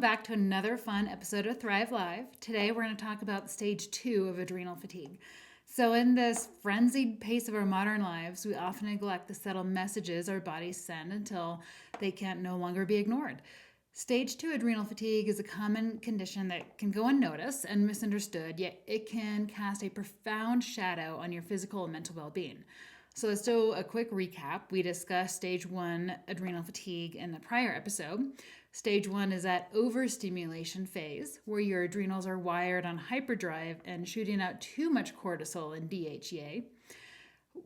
welcome back to another fun episode of Thrive Live. Today we're going to talk about stage 2 of adrenal fatigue. So in this frenzied pace of our modern lives, we often neglect the subtle messages our bodies send until they can no longer be ignored. Stage 2 adrenal fatigue is a common condition that can go unnoticed and misunderstood, yet it can cast a profound shadow on your physical and mental well-being. So let's do a quick recap. We discussed stage 1 adrenal fatigue in the prior episode. Stage 1 is that overstimulation phase where your adrenals are wired on hyperdrive and shooting out too much cortisol and DHEA.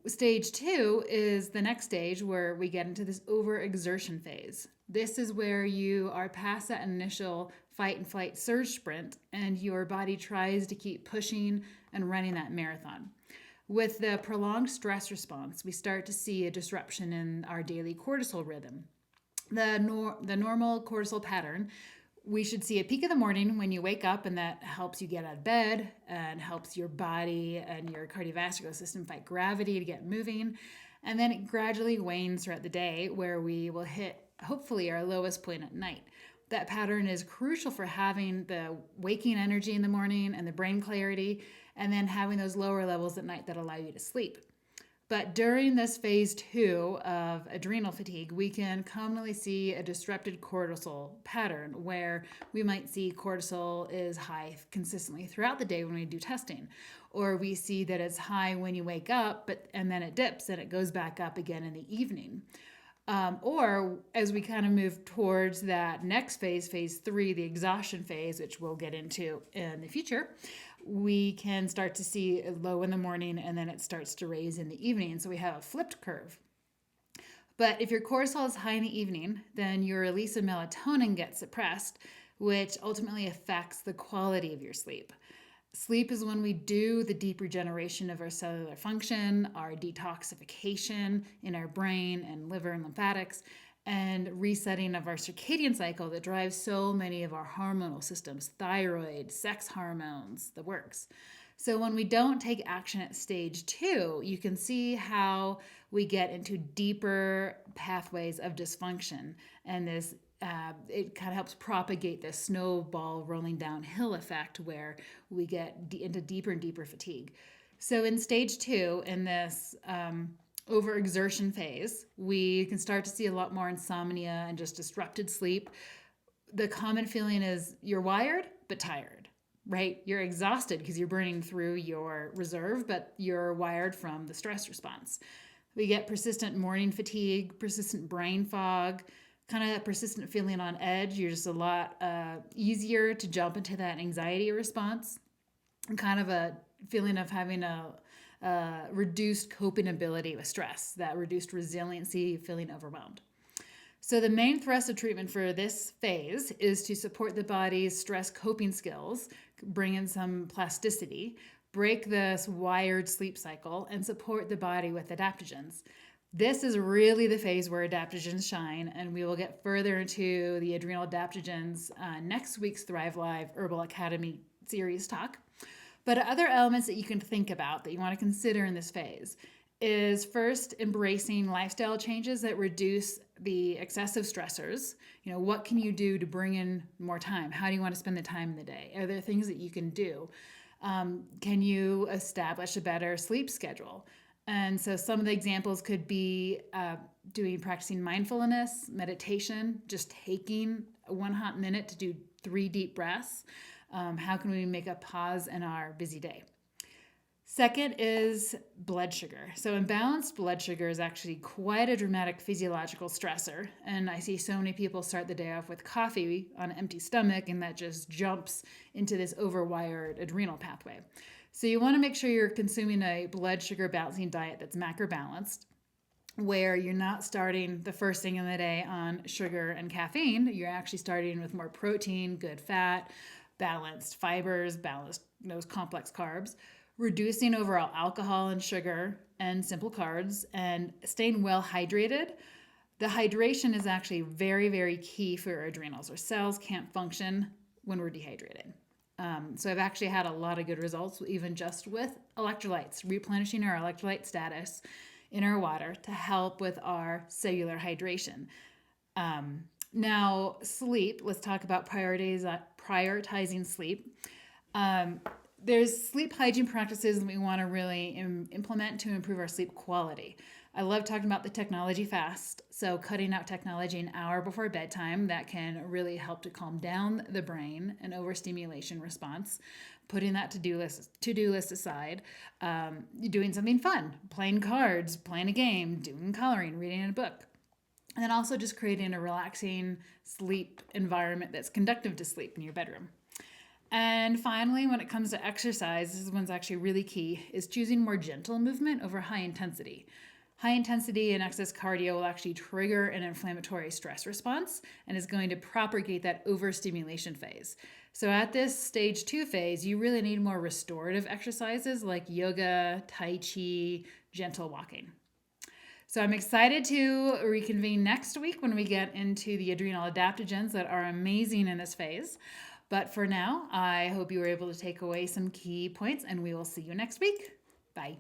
Stage 2 is the next stage where we get into this over-exertion phase. This is where you are past that initial fight and flight surge sprint and your body tries to keep pushing and running that marathon. With the prolonged stress response, we start to see a disruption in our daily cortisol rhythm. The normal cortisol pattern, we should see a peak in the morning when you wake up, and that helps you get out of bed and helps your body and your cardiovascular system fight gravity to get moving. And then it gradually wanes throughout the day where we will hit, hopefully, our lowest point at night. That pattern is crucial for having the waking energy in the morning and the brain clarity, and then having those lower levels at night that allow you to sleep. But during this phase 2 of adrenal fatigue, we can commonly see a disrupted cortisol pattern where we might see cortisol is high consistently throughout the day when we do testing. Or we see that it's high when you wake up, and then it dips and it goes back up again in the evening. Or as we kind of move towards that next phase, phase 3, the exhaustion phase, which we'll get into in the future, we can start to see it low in the morning and then it starts to raise in the evening. So we have a flipped curve. But if your cortisol is high in the evening, then your release of melatonin gets suppressed, which ultimately affects the quality of your sleep. Sleep is when we do the deep regeneration of our cellular function, our detoxification in our brain and liver and lymphatics, and resetting of our circadian cycle that drives so many of our hormonal systems, thyroid, sex hormones, the works. So when we don't take action at stage 2, you can see how we get into deeper pathways of dysfunction, and this it kind of helps propagate this snowball rolling downhill effect where we get into deeper and deeper fatigue. So in stage 2, in this overexertion phase, we can start to see a lot more insomnia and just disrupted sleep. The common feeling is you're wired but tired, right? You're exhausted because you're burning through your reserve, but you're wired from the stress response. We get persistent morning fatigue, persistent brain fog, kind of persistent feeling on edge. You're just a lot easier to jump into that anxiety response, and kind of a feeling of having a reduced coping ability with stress, that reduced resiliency, feeling overwhelmed. So the main thrust of treatment for this phase is to support the body's stress coping skills, bring in some plasticity, break this wired sleep cycle, and support the body with adaptogens. This is really the phase where adaptogens shine, and we will get further into the adrenal adaptogens next week's Thrive Live Herbal Academy series talk. But other elements that you can think about that you want to consider in this phase is first embracing lifestyle changes that reduce the excessive stressors. What can you do to bring in more time? How do you want to spend the time in the day? Are there things that you can do? Can you establish a better sleep schedule? And so some of the examples could be practicing mindfulness, meditation, just taking 1 hot minute to do 3 deep breaths. How can we make a pause in our busy day? Second is blood sugar. So imbalanced blood sugar is actually quite a dramatic physiological stressor. And I see so many people start the day off with coffee on an empty stomach, and that just jumps into this overwired adrenal pathway. So you want to make sure you're consuming a blood sugar balancing diet that's macro balanced, where you're not starting the first thing in the day on sugar and caffeine. You're actually starting with more protein, good fat, balanced fibers, balanced those complex carbs, reducing overall alcohol and sugar and simple carbs, and staying well hydrated. The hydration is actually very, very key for our adrenals. Our cells can't function when we're dehydrated. So I've actually had a lot of good results, even just with electrolytes, replenishing our electrolyte status in our water to help with our cellular hydration. Now, sleep, let's talk about prioritizing sleep. There's sleep hygiene practices that we want to really implement to improve our sleep quality. I love talking about the technology fast. So, cutting out technology an hour before bedtime, that can really help to calm down the brain and overstimulation response. Putting that to-do list aside, doing something fun, playing cards, playing a game, doing coloring, reading a book. And then also just creating a relaxing sleep environment that's conducive to sleep in your bedroom. And finally, when it comes to exercise, this one's actually really key, is choosing more gentle movement over high intensity. High intensity and excess cardio will actually trigger an inflammatory stress response and is going to propagate that overstimulation phase. So at this stage 2 phase, you really need more restorative exercises like yoga, tai chi, gentle walking. So I'm excited to reconvene next week when we get into the adrenal adaptogens that are amazing in this phase. But for now, I hope you were able to take away some key points, and we will see you next week. Bye.